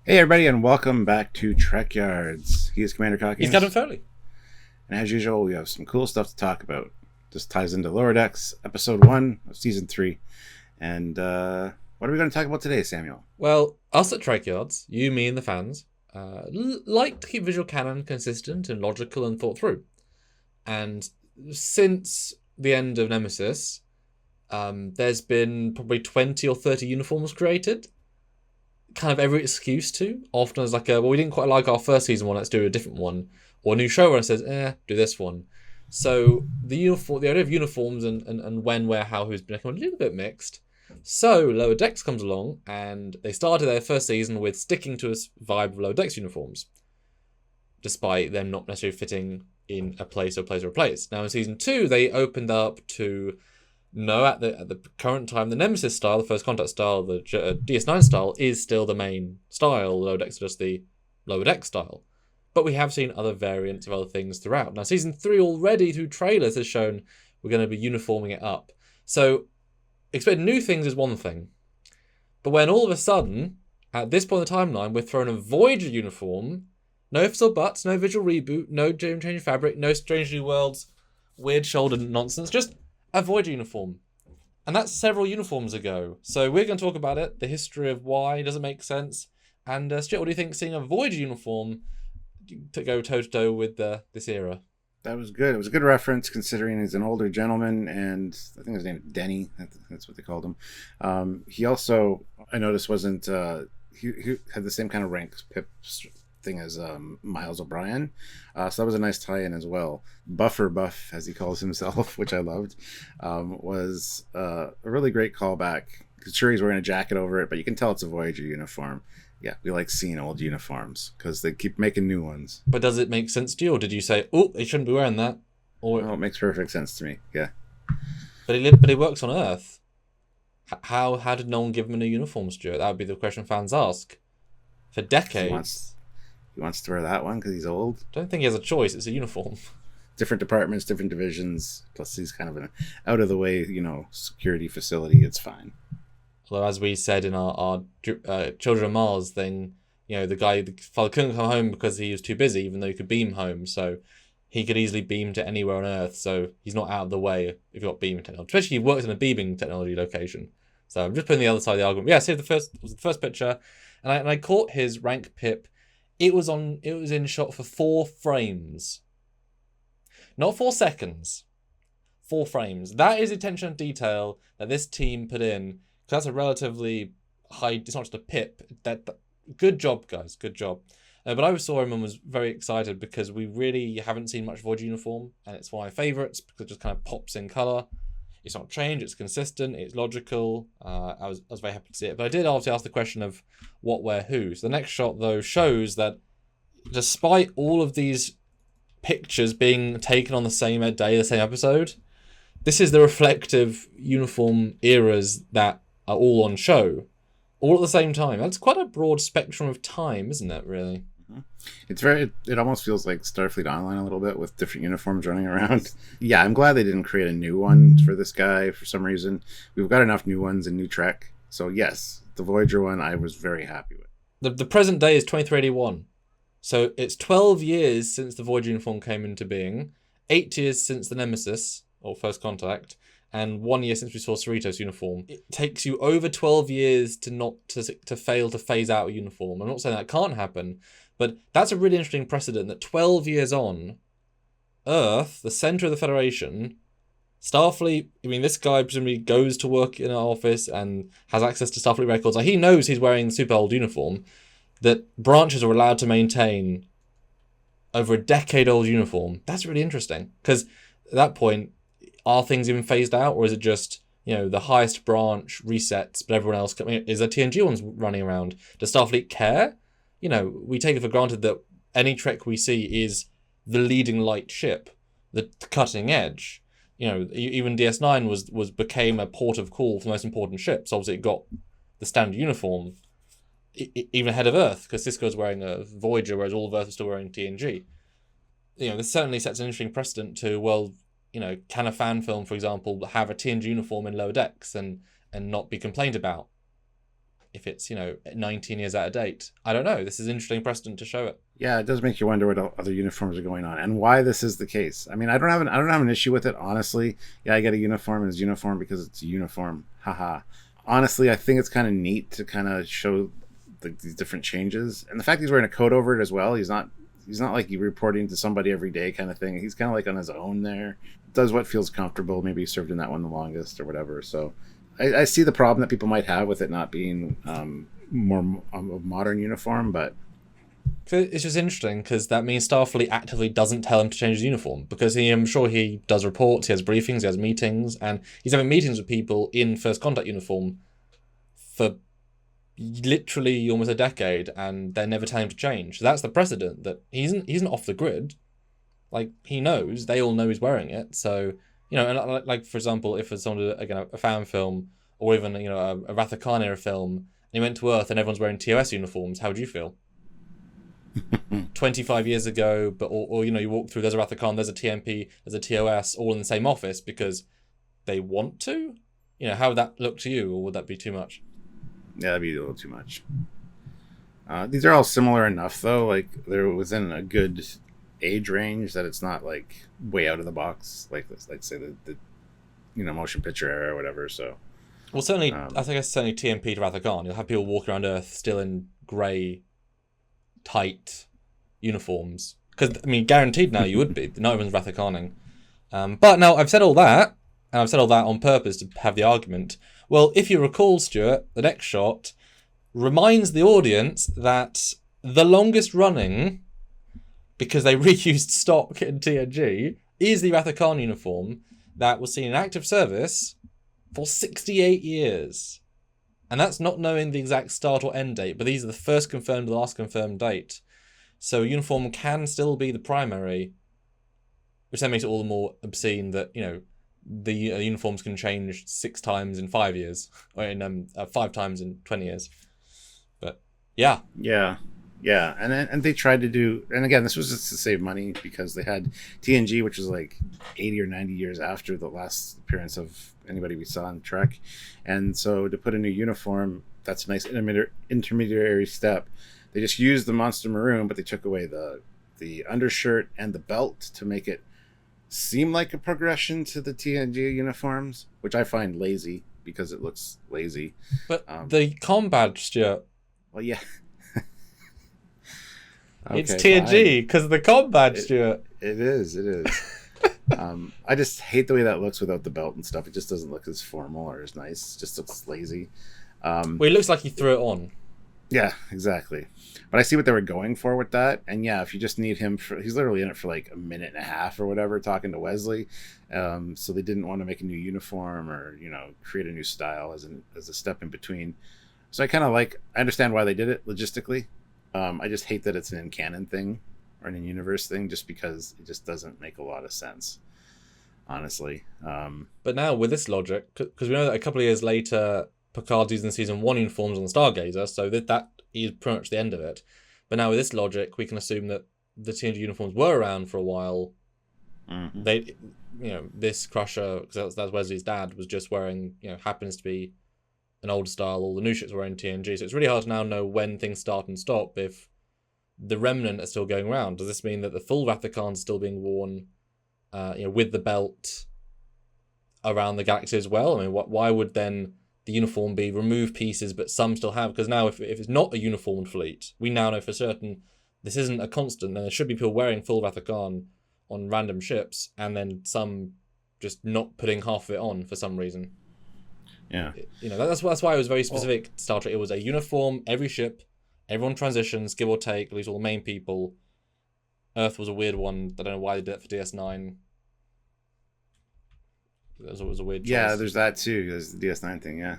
Hey everybody, and welcome back to Trekyards. He is Commander He's Cockiness, Captain Foley. and as usual, we have some cool stuff to talk about. This ties into Lower Decks, Episode 1 of Season 3. And what are we going to talk about today, Samuel? Well, us at Trekyards, you, me, and the fans, like to keep visual canon consistent and logical and thought through. And since the end of Nemesis, there's been probably 20 or 30 uniforms created. Kind of every excuse to. Often as we didn't quite like our first season one, let's do a different one. Or a new showrunner says, do this one. So the idea of uniforms and when, where, how, who's been becoming a little bit mixed. So Lower Decks comes along and they started their first season with sticking to a vibe of Lower Decks uniforms, despite them not necessarily fitting in a place. Now in season 2, they opened up to no, at the current time, the Nemesis style, the First Contact style, the DS9 style is still the main style. Lower Decks is just the Lower Deck style. But we have seen other variants of other things throughout. Now, season 3 already, through trailers, has shown we're going to be uniforming it up. So, expecting new things is one thing. But when all of a sudden, at this point in the timeline, we're thrown a Voyager uniform, no ifs or buts, no visual reboot, no change fabric, no Strange New Worlds, weird shoulder nonsense, just a Voyager uniform. And that's several uniforms ago. So we're going to talk about it, the history of why, does it make sense? And Stuart, what do you think seeing a Voyager uniform to go toe-to-toe with this era? That was good. It was a good reference considering he's an older gentleman, and I think his name is Denny. That's what they called him. He also, I noticed, wasn't... he had the same kind of rank Pip thing as Miles O'Brien, so that was a nice tie-in as well. Buffer Buff, as he calls himself, which I loved, was a really great callback. Sure, he's wearing a jacket over it, but you can tell it's a Voyager uniform. Yeah, we like seeing old uniforms because they keep making new ones. But does it make sense to you, or did you say, oh, he shouldn't be wearing that? Or Well, it makes perfect sense to me. Yeah. but he works on Earth. How did no one give him a new uniform, Stuart? That would be the question fans ask. For decades. He wants to wear that one because he's old. I don't think he has a choice. It's a uniform. Different departments, different divisions. Plus, he's kind of an out of the way, security facility. It's fine. Although, as we said in our Children of Mars thing, the father couldn't come home because he was too busy, even though he could beam home. So he could easily beam to anywhere on Earth. So he's not out of the way if you've got beaming technology. Especially he works in a beaming technology location. So I'm just putting the other side of the argument. Yeah, so the first picture, and I caught his rank Pip. It was in shot for 4 frames. Not 4 seconds. 4 frames. That is attention to detail that this team put in. Because that's a relatively high... It's not just a Pip. Good job, guys. Good job. But I saw him and was very excited because we really haven't seen much Voyager uniform. And it's one of my favourites because it just kind of pops in colour. It's not changed. It's consistent. It's logical. I was very happy to see it. But I did obviously ask the question of what, where, who. So the next shot, though, shows that despite all of these pictures being taken on the same day, the same episode, this is the reflective uniform eras that are all on show, all at the same time. That's quite a broad spectrum of time, isn't it, really? It almost feels like Starfleet Online a little bit with different uniforms running around. Yeah, I'm glad they didn't create a new one for this guy for some reason. We've got enough new ones in New Trek. So yes, the Voyager one I was very happy with. The present day is 2381. So it's 12 years since the Voyager uniform came into being, 8 years since the Nemesis, or First Contact, and 1 year since we saw Cerritos' uniform. It takes you over 12 years to fail to phase out a uniform. I'm not saying that can't happen, but that's a really interesting precedent that 12 years on, Earth, the center of the Federation, Starfleet, this guy presumably goes to work in an office and has access to Starfleet records. Like, he knows he's wearing the super old uniform, that branches are allowed to maintain over a decade-old uniform. That's really interesting, because at that point, are things even phased out, or is it just, the highest branch resets, but everyone else... is there TNG ones running around? Does Starfleet care? We take it for granted that any Trek we see is the leading light ship, the cutting edge. Even DS9 became a port of call for the most important ships. Obviously, it got the standard uniform, even ahead of Earth, because Sisko's wearing a Voyager, whereas all of Earth is still wearing TNG. This certainly sets an interesting precedent to, can a fan film, for example, have a TNG uniform in Lower Decks and not be complained about? if it's 19 years out of date. I don't know. This is interesting precedent to show it. Yeah, it does make you wonder what other uniforms are going on and why this is the case. I mean, I don't have an issue with it, honestly. Yeah, I get a uniform as uniform because it's a uniform. Haha. Honestly, I think it's kind of neat to kind of show these different changes, and the fact he's wearing a coat over it as well. He's not like you reporting to somebody every day kind of thing. He's kind of like on his own there. Does what feels comfortable. Maybe he served in that one the longest or whatever. So I see the problem that people might have with it not being more a modern uniform, but it's just interesting because that means Starfleet actively doesn't tell him to change his uniform, because I'm sure he does reports, he has briefings, he has meetings, and he's having meetings with people in First Contact uniform for literally almost a decade, and they're never telling him to change. So that's the precedent, that he isn't off the grid. Like, he knows, they all know he's wearing it. So, and like for example, if it's someone, again, a fan film, or even a Wrath of Khan era film, and he went to Earth and everyone's wearing TOS uniforms, how would you feel? 25 years ago, but or you walk through, there's a Wrath of Khan, there's a TMP, there's a TOS, all in the same office because they want to. How would that look to you, or would that be too much? Yeah, that'd be a little too much. These are all similar enough, though. Like, they're within a good age range that it's not like way out of the box, like say the motion picture era or whatever. So, well, certainly, I think it's certainly TMP to Wrath of Khan. You'll have people walking around Earth still in grey, tight uniforms. Because guaranteed now you would be. Not everyone's Wrath of Khaning. But now I've said all that, and I've said all that on purpose to have the argument. Well, if you recall, Stuart, the next shot reminds the audience that the longest running, because they reused stock in TNG, is the Wrath of Khan uniform that was seen in active service for 68 years. And that's not knowing the exact start or end date, but these are the first confirmed, the last confirmed date. So uniform can still be the primary, which then makes it all the more obscene that, the uniforms can change 6 times in 5 years, or in 5 times in 20 years. But yeah, and they tried to do, and again, this was just to save money because they had TNG, which was like 80 or 90 years after the last appearance of anybody we saw in Trek, and so to put a new uniform, that's a nice intermediary step. They just used the Monster Maroon, but they took away the undershirt and the belt to make it seem like a progression to the TNG uniforms, which I find lazy because it looks lazy. But the com badge, Stuart. Well, yeah. It's TNG because of the com badge, Stuart. It is. I just hate the way that looks without the belt and stuff. It just doesn't look as formal or as nice. It just looks lazy. Well, it looks like he threw it on. Yeah, exactly. But I see what they were going for with that. And yeah, if you just need him he's literally in it for like a minute and a half or whatever, talking to Wesley. So they didn't want to make a new uniform or, create a new style as a step in between. So I understand why they did it logistically. I just hate that it's an in-canon thing or an in-universe thing, just because it just doesn't make a lot of sense, honestly. But now with this logic, because we know that a couple of years later, Picard's using season 1 uniforms on the Stargazer, so that is pretty much the end of it. But now with this logic, we can assume that the TNG uniforms were around for a while. Mm-hmm. They, this Crusher, because that's Wesley's dad, was just wearing, happens to be an older style. All the new ships were wearing TNG, so it's really hard to now know when things start and stop if the remnant are still going around. Does this mean that the full Wrath of Khan is still being worn, with the belt around the galaxy as well? I mean, why would then the uniform be remove pieces, but some still have? Because now if it's not a uniformed fleet, we now know for certain this isn't a constant, and there should be people wearing full Wrath of Khan on random ships, and then some just not putting half of it on for some reason. Yeah. That's why it was very specific. Star Trek, it was a uniform, every ship, everyone transitions, give or take, at least all the main people. Earth was a weird one. I don't know why they did it for DS9. It was a weird choice. Yeah, there's that too. There's the DS9 thing, yeah.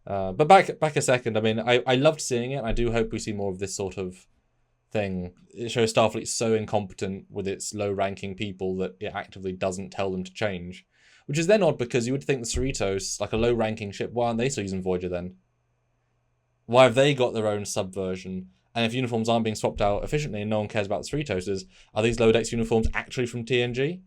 But back a second. I mean, I loved seeing it. I do hope we see more of this sort of thing. It shows Starfleet so incompetent with its low-ranking people that it actively doesn't tell them to change. Which is then odd, because you would think the Cerritos, like a low-ranking ship, why aren't they still using Voyager then? Why have they got their own subversion? And if uniforms aren't being swapped out efficiently and no one cares about the Cerritos, are these low-decks uniforms actually from TNG?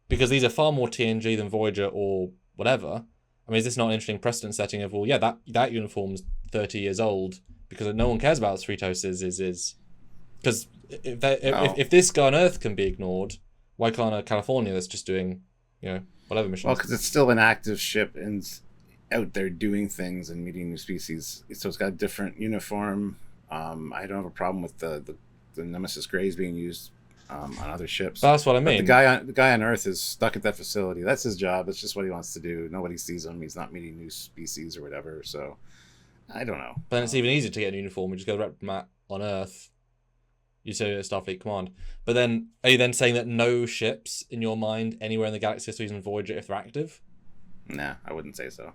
Because these are far more TNG than Voyager or whatever, I mean, is this not an interesting precedent setting of, well, yeah, that uniform's 30 years old because no one cares about Cerritos is because if this guy on Earth can be ignored, why can't a California that's just doing, whatever missions? Well, because it's still an active ship and out there doing things and meeting new species, so it's got a different uniform. I don't have a problem with the Nemesis Greys being used on other ships. But that's what I mean. But the guy on Earth is stuck at that facility. That's his job. That's just what he wants to do. Nobody sees him. He's not meeting new species or whatever. So I don't know. But then it's even easier to get a uniform. You just go to Repmat on Earth. You say it's Starfleet Command. But then, are you then saying that no ships in your mind anywhere in the galaxy are using Voyager if they're active? Nah, I wouldn't say so.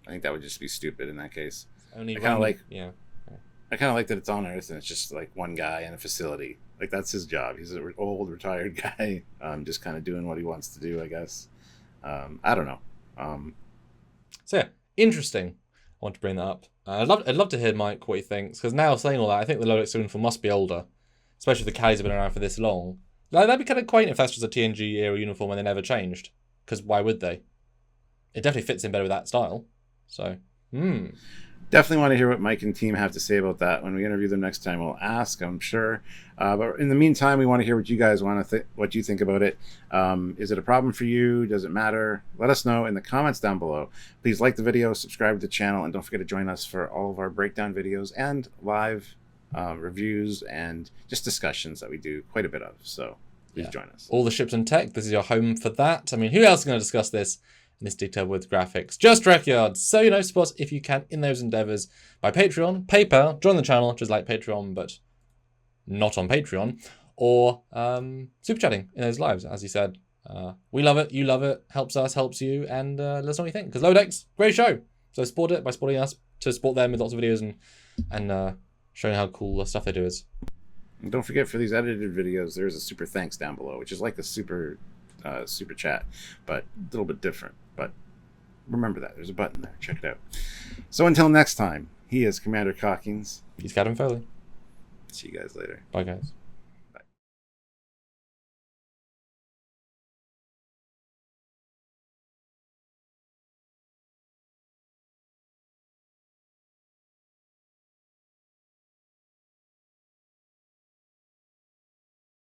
I think that would just be stupid in that case. Only I kind of like. Yeah. I kind of like that it's on Earth and it's just like one guy in a facility. Like that's his job. He's an old retired guy, just kind of doing what he wants to do, I guess. I don't know. So yeah, interesting. I want to bring that up. I'd love to hear Mike what he thinks, because now saying all that, I think the Lodex uniform must be older, especially if the Callies have been around for this long. Like, that'd be kind of quaint if that's just a TNG era uniform and they never changed, because why would they? It definitely fits in better with that style. So, Definitely want to hear what Mike and team have to say about that. When we interview them next time, we'll ask, I'm sure. But in the meantime, we want to hear what you guys want to what you think about it. Is it a problem for you? Does it matter? Let us know in the comments down below. Please like the video, subscribe to the channel, and don't forget to join us for all of our breakdown videos and live reviews and just discussions that we do quite a bit of. So please join us. All the ships and tech, this is your home for that. I mean, who else is going to discuss this in this detail with graphics? Just Trekyards. So, support us if you can in those endeavors by Patreon, PayPal, join the channel, just like Patreon, but not on Patreon, or super chatting in those lives, as you said. We love it, you love it, helps us, helps you, and let us know what you think. Because Lodex, great show. So support it by supporting us to support them with lots of videos and showing how cool stuff they do is. And don't forget, for these edited videos, there's a super thanks down below, which is like a super chat, but a little bit different. But remember that there's a button there. Check it out. So until next time, he is Commander Cockings. He's Captain Foley. See you guys later. Bye, guys.